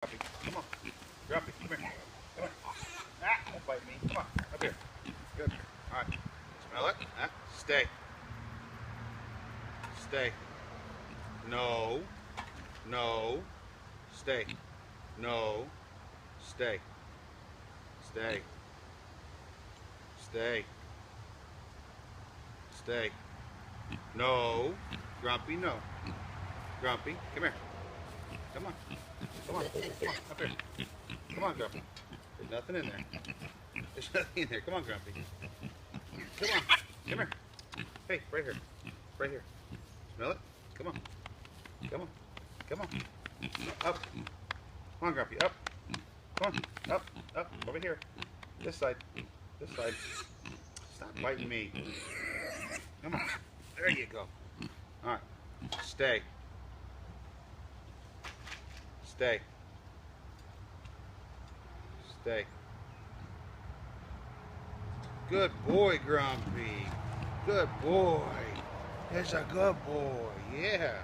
Grumpy, come on. Grumpy, come here. Come on. Ah, don't bite me. Come on, up here. Good. All right. Smell it. Ah, stay. Stay. No. No. Stay. No. Stay. Stay. Stay. Stay. No. Grumpy, no. Grumpy, come here. Come on. Come on. Come on, up here. Come on, Grumpy. There's nothing in there. There's nothing in there. Come on, Grumpy. Come on. Come here. Hey, right here. Right here. Smell it? Come on. Come on. Come on. Up. Come on, Grumpy. Up. Come on. Up. Up. Over here. This side. This side. Stop biting me. Come on. There you go. All right. Stay. Stay. Stay. Good boy, Grumpy. Good boy. It's a good boy. Yeah.